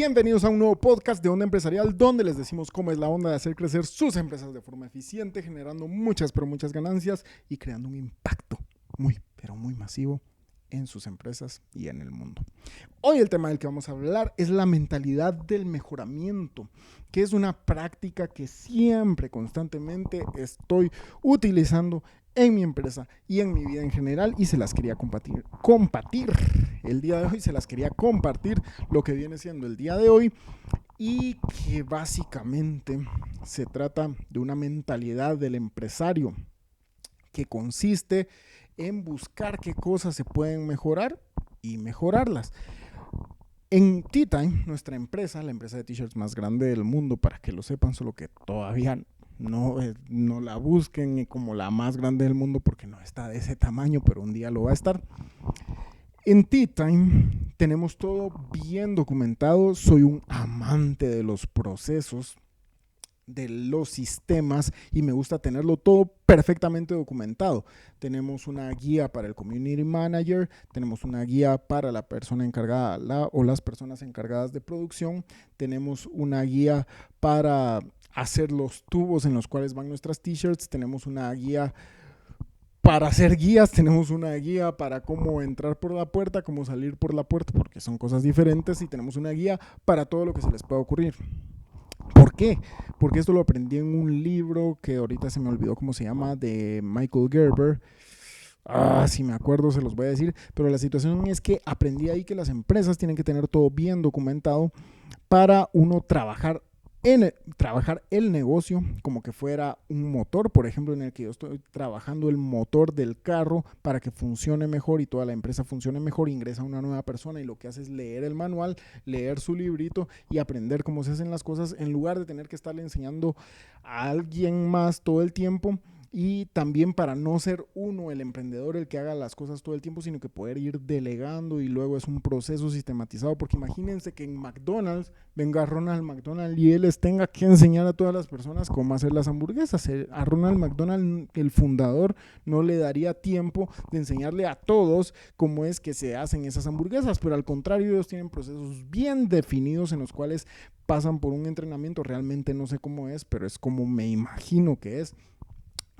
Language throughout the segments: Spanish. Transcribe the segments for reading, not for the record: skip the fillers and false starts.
Bienvenidos a un nuevo podcast de Onda Empresarial, donde les decimos cómo es la onda de hacer crecer sus empresas de forma eficiente, generando muchas ganancias y creando un impacto muy masivo en sus empresas y en el mundo. Hoy el tema del que vamos a hablar es la mentalidad del mejoramiento, que es una práctica que siempre, constantemente estoy utilizando en mi empresa y en mi vida en general, y se las quería compartir. El día de hoy se las quería compartir lo que viene siendo el día de hoy, y que básicamente se trata de una mentalidad del empresario que consiste en buscar qué cosas se pueden mejorar y mejorarlas. En T-Time, nuestra empresa, la empresa de t-shirts más grande del mundo, para que lo sepan, solo que todavía no la busquen como la más grande del mundo porque no está de ese tamaño, pero un día lo va a estar. En T-Time tenemos todo bien documentado. Soy un amante de los procesos, de los sistemas, y me gusta tenerlo todo perfectamente documentado. Tenemos una guía para el community manager, tenemos una guía para la persona encargada o las personas encargadas de producción, tenemos una guía para hacer los tubos en los cuales van nuestras t-shirts, tenemos una guía para hacer guías, tenemos una guía para cómo entrar por la puerta, cómo salir por la puerta, porque son cosas diferentes, y tenemos una guía para todo lo que se les pueda ocurrir. ¿Por qué? Porque esto lo aprendí en un libro que ahorita se me olvidó cómo se llama, de Michael Gerber. Si me acuerdo se los voy a decir, pero la situación es que aprendí ahí que las empresas tienen que tener todo bien documentado para uno trabajar el negocio como que fuera un motor, por ejemplo, en el que yo estoy trabajando el motor del carro para que funcione mejor y toda la empresa funcione mejor. Ingresa una nueva persona y lo que hace es leer el manual, leer su librito y aprender cómo se hacen las cosas, en lugar de tener que estarle enseñando a alguien más todo el tiempo. Y también para no ser uno el emprendedor el que haga las cosas todo el tiempo, sino que poder ir delegando, y luego es un proceso sistematizado. Porque imagínense que en McDonald's venga Ronald McDonald y él les tenga que enseñar a todas las personas cómo hacer las hamburguesas. A Ronald McDonald, el fundador, no le daría tiempo de enseñarle a todos cómo es que se hacen esas hamburguesas, pero al contrario, ellos tienen procesos bien definidos en los cuales pasan por un entrenamiento. Realmente no sé cómo es, pero es como me imagino que es,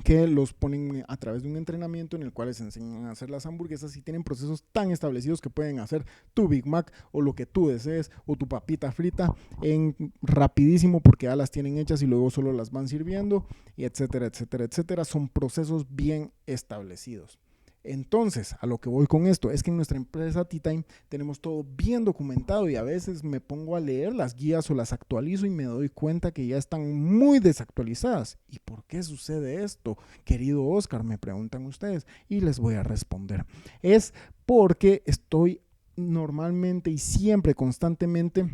que los ponen a través de un entrenamiento en el cual les enseñan a hacer las hamburguesas, y tienen procesos tan establecidos que pueden hacer tu Big Mac o lo que tú desees, o tu papita frita, en rapidísimo, porque ya las tienen hechas y luego solo las van sirviendo, y etcétera, etcétera, etcétera. Son procesos bien establecidos. Entonces, a lo que voy con esto es que en nuestra empresa T-Time tenemos todo bien documentado, y a veces me pongo a leer las guías o las actualizo y me doy cuenta que ya están muy desactualizadas. ¿Y por qué sucede esto, querido Oscar?, me preguntan ustedes, y les voy a responder. Es porque estoy normalmente y siempre, constantemente,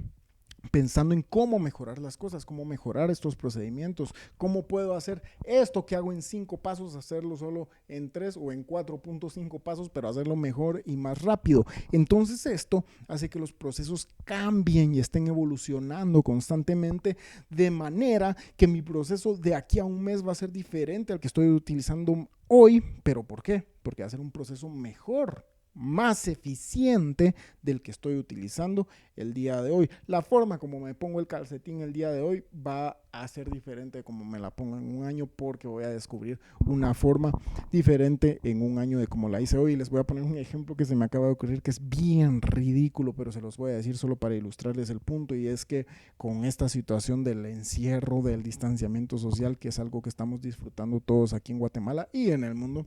pensando en cómo mejorar las cosas, cómo mejorar estos procedimientos, cómo puedo hacer esto que hago en 5 pasos, hacerlo solo en 3 o en 4.5 pasos, pero hacerlo mejor y más rápido. Entonces esto hace que los procesos cambien y estén evolucionando constantemente, de manera que mi proceso de aquí a un mes va a ser diferente al que estoy utilizando hoy. ¿Pero por qué? Porque va a ser un proceso mejor, más eficiente del que estoy utilizando el día de hoy. La forma como me pongo el calcetín el día de hoy va a ser diferente de como me la pongo en un año, porque voy a descubrir una forma diferente en un año de como la hice hoy. Les voy a poner un ejemplo que se me acaba de ocurrir, que es bien ridículo, pero se los voy a decir solo para ilustrarles el punto, y es que con esta situación del encierro, del distanciamiento social, que es algo que estamos disfrutando todos aquí en Guatemala y en el mundo,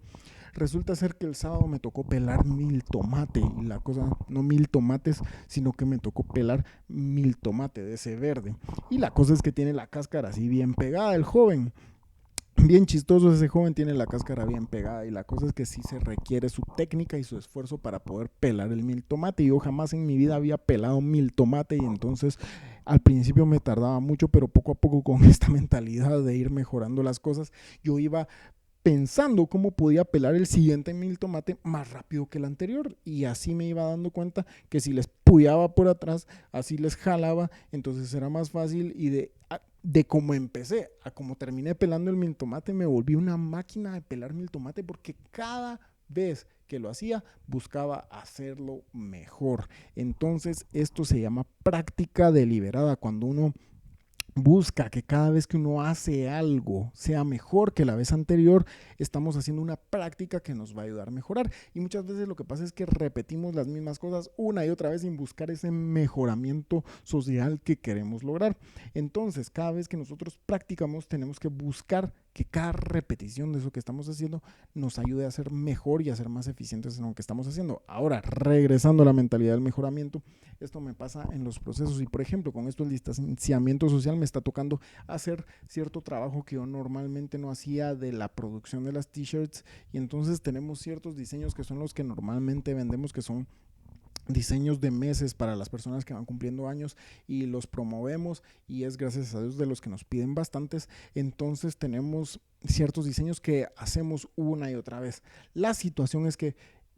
resulta ser que el sábado me tocó pelar 1000 tomate, y la cosa, no 1000 tomates, sino que me tocó pelar 1000 tomate de ese verde. Y la cosa es que tiene la cáscara así bien pegada el joven. Bien chistoso, ese joven tiene la cáscara bien pegada, y la cosa es que sí se requiere su técnica y su esfuerzo para poder pelar el 1000 tomate. Yo jamás en mi vida había pelado 1000 tomate, y entonces al principio me tardaba mucho, pero poco a poco, con esta mentalidad de ir mejorando las cosas, yo iba pensando cómo podía pelar el siguiente 1000 tomate más rápido que el anterior, y así me iba dando cuenta que si les puyaba por atrás, así les jalaba, entonces era más fácil. Y de cómo empecé a cómo terminé pelando el 1000 tomate, me volví una máquina de pelar 1000 tomate, porque cada vez que lo hacía, buscaba hacerlo mejor. Entonces, esto se llama práctica deliberada, cuando uno busca que cada vez que uno hace algo sea mejor que la vez anterior, estamos haciendo una práctica que nos va a ayudar a mejorar. Y muchas veces lo que pasa es que repetimos las mismas cosas una y otra vez sin buscar ese mejoramiento social que queremos lograr. Entonces, cada vez que nosotros practicamos, tenemos que buscar que cada repetición de eso que estamos haciendo nos ayude a ser mejor y a ser más eficientes en lo que estamos haciendo. Ahora, regresando a la mentalidad del mejoramiento, esto me pasa en los procesos y, por ejemplo, con esto el distanciamiento social me está tocando hacer cierto trabajo que yo normalmente no hacía de la producción de las t-shirts, y entonces tenemos ciertos diseños que son los que normalmente vendemos, que son diseños de meses para las personas que van cumpliendo años, y los promovemos, y es gracias a Dios de los que nos piden bastantes. Entonces tenemos ciertos diseños que hacemos una y otra vez. La situación es que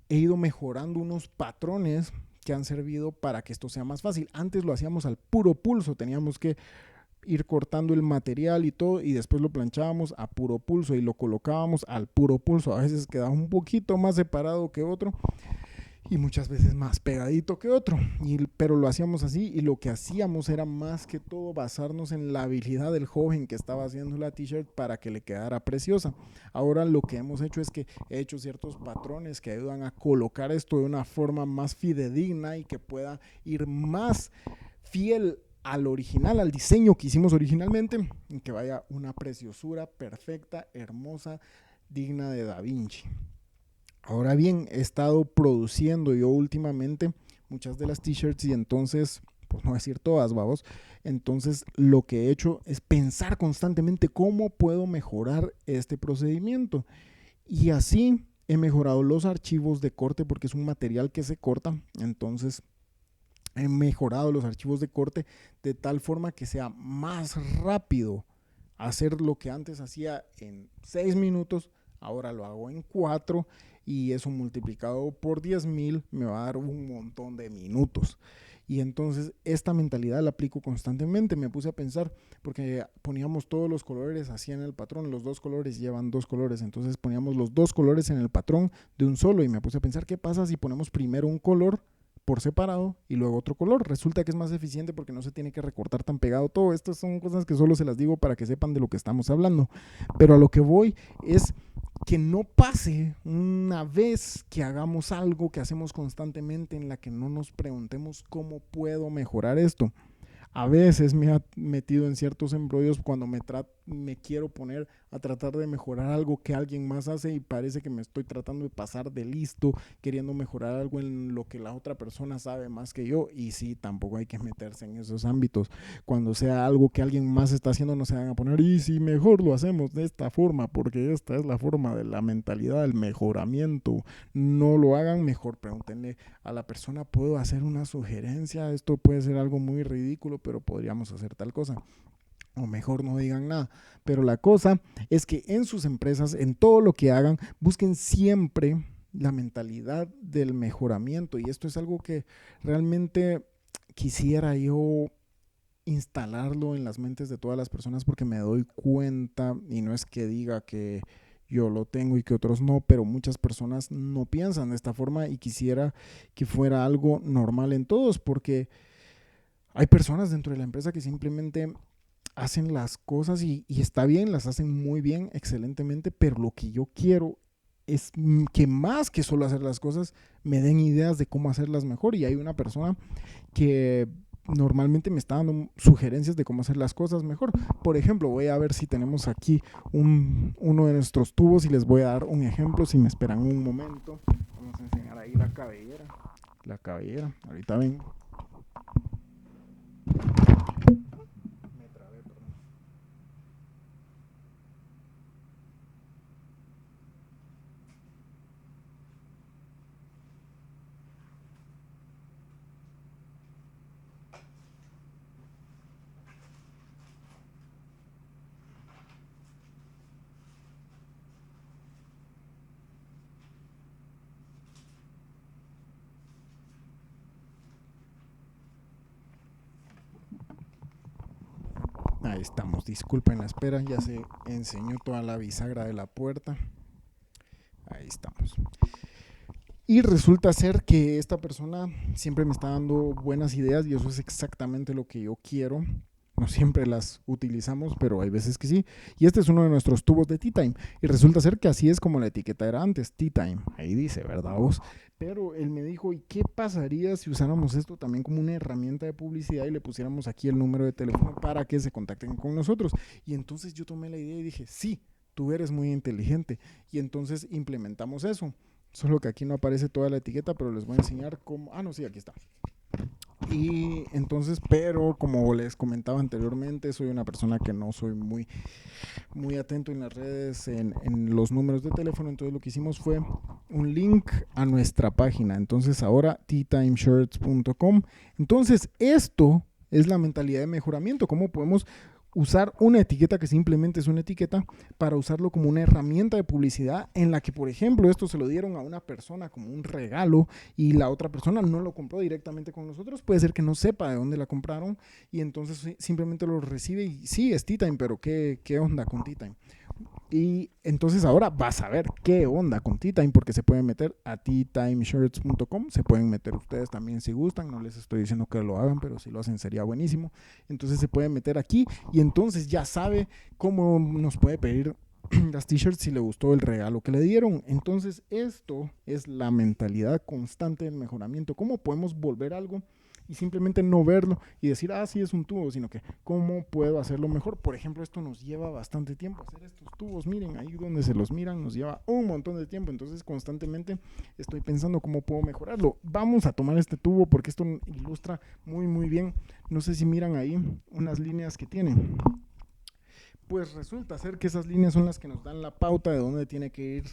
he ido mejorando unos patrones que han servido para que esto sea más fácil. Antes lo hacíamos al puro pulso, teníamos que ir cortando el material y todo, y después lo planchábamos a puro pulso y lo colocábamos al puro pulso. A veces quedaba un poquito más separado que otro y muchas veces más pegadito que otro, pero lo hacíamos así, y lo que hacíamos era más que todo basarnos en la habilidad del joven que estaba haciendo la t-shirt para que le quedara preciosa. Ahora lo que hemos hecho es que he hecho ciertos patrones que ayudan a colocar esto de una forma más fidedigna y que pueda ir más fiel al original, al diseño que hicimos originalmente, y que vaya una preciosura perfecta, hermosa, digna de Da Vinci. Ahora bien, he estado produciendo yo últimamente muchas de las t-shirts, y entonces, pues no decir todas, vamos, entonces lo que he hecho es pensar constantemente cómo puedo mejorar este procedimiento, y así he mejorado los archivos de corte, porque es un material que se corta. Entonces he mejorado los archivos de corte de tal forma que sea más rápido hacer lo que antes hacía en 6 minutos, ahora lo hago en 4, y eso multiplicado por 10,000 me va a dar un montón de minutos. Y entonces esta mentalidad la aplico constantemente. Me puse a pensar, porque poníamos todos los colores así en el patrón, los dos colores llevan dos colores, entonces poníamos los dos colores en el patrón de un solo, y me puse a pensar, ¿qué pasa si ponemos primero un color por separado y luego otro color? Resulta que es más eficiente porque no se tiene que recortar tan pegado todo. Estas son cosas que solo se las digo para que sepan de lo que estamos hablando, pero a lo que voy es que no pase una vez que hagamos algo que hacemos constantemente en la que no nos preguntemos cómo puedo mejorar esto. A veces me ha metido en ciertos embrollos cuando me quiero poner a tratar de mejorar algo que alguien más hace, y parece que me estoy tratando de pasar de listo, queriendo mejorar algo en lo que la otra persona sabe más que yo. Y sí, tampoco hay que meterse en esos ámbitos. Cuando sea algo que alguien más está haciendo, no se van a poner, y si mejor lo hacemos de esta forma, porque esta es la forma de la mentalidad del mejoramiento. No lo hagan. Mejor pregúntenle a la persona, ¿puedo hacer una sugerencia? Esto puede ser algo muy ridículo, pero podríamos hacer tal cosa. O mejor no digan nada. Pero la cosa es que en sus empresas, en todo lo que hagan, busquen siempre la mentalidad del mejoramiento. Y esto es algo que realmente quisiera yo instalarlo en las mentes de todas las personas, porque me doy cuenta, y no es que diga que yo lo tengo y que otros no, pero muchas personas no piensan de esta forma, y quisiera que fuera algo normal en todos, porque hay personas dentro de la empresa que simplemente hacen las cosas y está bien, las hacen muy bien, excelentemente, pero lo que yo quiero es que más que solo hacer las cosas, me den ideas de cómo hacerlas mejor. Y hay una persona que normalmente me está dando sugerencias de cómo hacer las cosas mejor. Por ejemplo, voy a ver si tenemos aquí uno de nuestros tubos, y les voy a dar un ejemplo, si me esperan un momento. Vamos a enseñar ahí la cabellera. La cabellera, ahorita ven. Me trabé, perdón. Ahí estamos, disculpen la espera, ya se enseñó toda la bisagra de la puerta. Ahí estamos. Y resulta ser que esta persona siempre me está dando buenas ideas y eso es exactamente lo que yo quiero. No siempre las utilizamos, pero hay veces que sí. Y este es uno de nuestros tubos de Tea Time. Y resulta ser que así es como la etiqueta era antes, Tea Time. Ahí dice, ¿verdad vos? Pero él me dijo, ¿y qué pasaría si usáramos esto también como una herramienta de publicidad y le pusiéramos aquí el número de teléfono para que se contacten con nosotros? Y entonces yo tomé la idea y dije, sí, tú eres muy inteligente. Y entonces implementamos eso. Solo que aquí no aparece toda la etiqueta, pero les voy a enseñar cómo... Ah, no, sí, aquí está. Y entonces, pero como les comentaba anteriormente, soy una persona que no soy muy atento en las redes, en los números de teléfono. Entonces lo que hicimos fue un link a nuestra página. Entonces ahora teatimeshirts.com. Entonces esto es la mentalidad de mejoramiento. ¿Cómo podemos usar una etiqueta que simplemente es una etiqueta para usarlo como una herramienta de publicidad en la que, por ejemplo, esto se lo dieron a una persona como un regalo y la otra persona no lo compró directamente con nosotros? Puede ser que no sepa de dónde la compraron y entonces simplemente lo recibe y sí, es Tea Time, pero ¿qué onda con Tea Time? Y entonces ahora vas a ver qué onda con Tea Time, porque se pueden meter a teatimeshirts.com, se pueden meter ustedes también si gustan, no les estoy diciendo que lo hagan, pero si lo hacen sería buenísimo. Entonces se pueden meter aquí y entonces ya sabe cómo nos puede pedir las t-shirts si le gustó el regalo que le dieron. Entonces esto es la mentalidad constante del mejoramiento. ¿Cómo podemos volver algo y simplemente no verlo y decir, ah, sí es un tubo, sino que cómo puedo hacerlo mejor? Por ejemplo, esto nos lleva bastante tiempo hacer estos tubos. Miren, ahí donde se los miran nos lleva un montón de tiempo. Entonces constantemente estoy pensando cómo puedo mejorarlo. Vamos a tomar este tubo porque esto ilustra muy bien. No sé si miran ahí unas líneas que tiene. Pues resulta ser que esas líneas son las que nos dan la pauta de dónde tiene que ir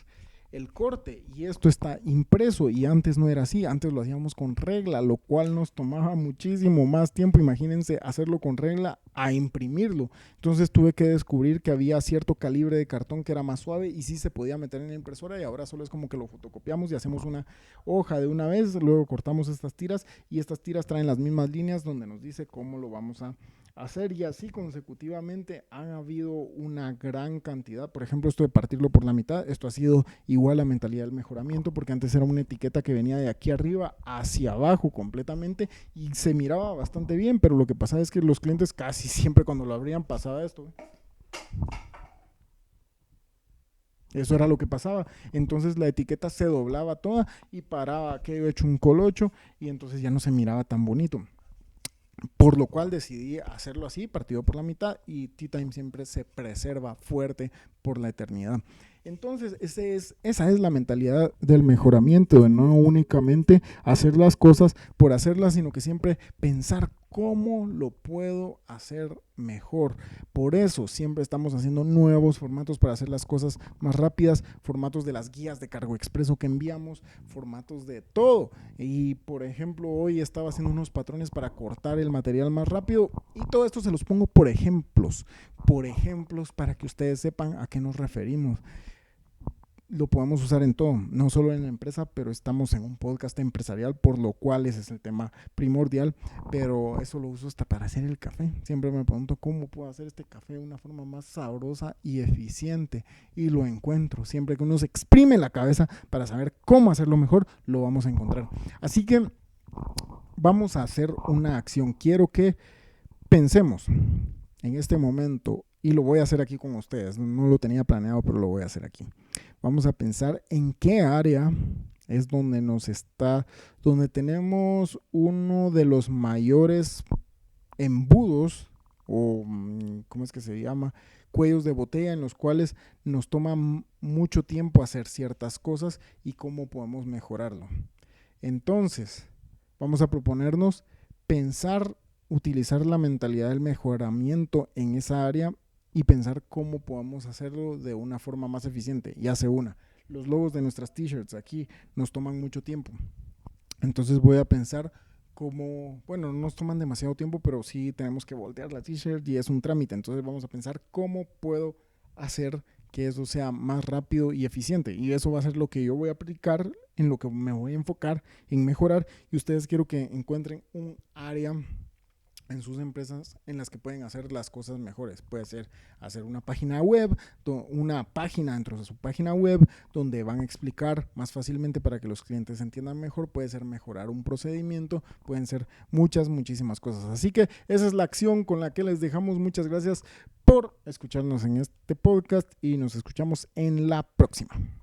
el corte, y esto está impreso y antes no era así. Antes lo hacíamos con regla, lo cual nos tomaba muchísimo más tiempo. Imagínense hacerlo con regla a imprimirlo. Entonces tuve que descubrir que había cierto calibre de cartón que era más suave y sí se podía meter en la impresora, y ahora solo es como que lo fotocopiamos y hacemos una hoja de una vez, luego cortamos estas tiras y estas tiras traen las mismas líneas donde nos dice cómo lo vamos a hacer, y así consecutivamente han habido una gran cantidad. Por ejemplo, esto de partirlo por la mitad, esto ha sido igual a mentalidad del mejoramiento, porque antes era una etiqueta que venía de aquí arriba hacia abajo completamente y se miraba bastante bien, pero lo que pasaba es que los clientes casi siempre cuando lo abrían pasaba esto. Eso era lo que pasaba. Entonces la etiqueta se doblaba toda y paraba aquello hecho un colocho y entonces ya no se miraba tan bonito. Por lo cual decidí hacerlo así, partido por la mitad, y Tea Time siempre se preserva fuerte por la eternidad. Entonces, esa es la mentalidad del mejoramiento, de no únicamente hacer las cosas por hacerlas, sino que siempre pensar cómo lo puedo hacer mejor. Por eso siempre estamos haciendo nuevos formatos para hacer las cosas más rápidas, formatos de las guías de cargo expreso que enviamos, formatos de todo. Y por ejemplo, hoy estaba haciendo unos patrones para cortar el material más rápido, y todo esto se los pongo por ejemplos para que ustedes sepan a qué nos referimos. Lo podemos usar en todo, no solo en la empresa, pero estamos en un podcast empresarial, por lo cual ese es el tema primordial, pero eso lo uso hasta para hacer el café. Siempre me pregunto cómo puedo hacer este café de una forma más sabrosa y eficiente, y lo encuentro. Siempre que uno se exprime la cabeza para saber cómo hacerlo mejor, lo vamos a encontrar. Así que vamos a hacer una acción. Quiero que pensemos en este momento, y lo voy a hacer aquí con ustedes. No lo tenía planeado, pero lo voy a hacer aquí. Vamos a pensar en qué área es donde tenemos uno de los mayores embudos, o ¿cómo es que se llama? Cuellos de botella, en los cuales nos toma mucho tiempo hacer ciertas cosas y cómo podemos mejorarlo. Entonces, vamos a proponernos utilizar la mentalidad del mejoramiento en esa área y pensar cómo podemos hacerlo de una forma más eficiente. Y hace una. Los logos de nuestras t-shirts aquí nos toman mucho tiempo. Entonces voy a pensar cómo, bueno, no nos toman demasiado tiempo, pero sí tenemos que voltear la t-shirt y es un trámite. Entonces vamos a pensar cómo puedo hacer que eso sea más rápido y eficiente. Y eso va a ser lo que yo voy a aplicar, en lo que me voy a enfocar en mejorar. Y ustedes quiero que encuentren un área en sus empresas en las que pueden hacer las cosas mejores. Puede ser hacer una página web, una página dentro de su página web donde van a explicar más fácilmente para que los clientes entiendan mejor. Puede ser mejorar un procedimiento, pueden ser muchísimas cosas. Así que esa es la acción con la que les dejamos. Muchas gracias por escucharnos en este podcast y nos escuchamos en la próxima.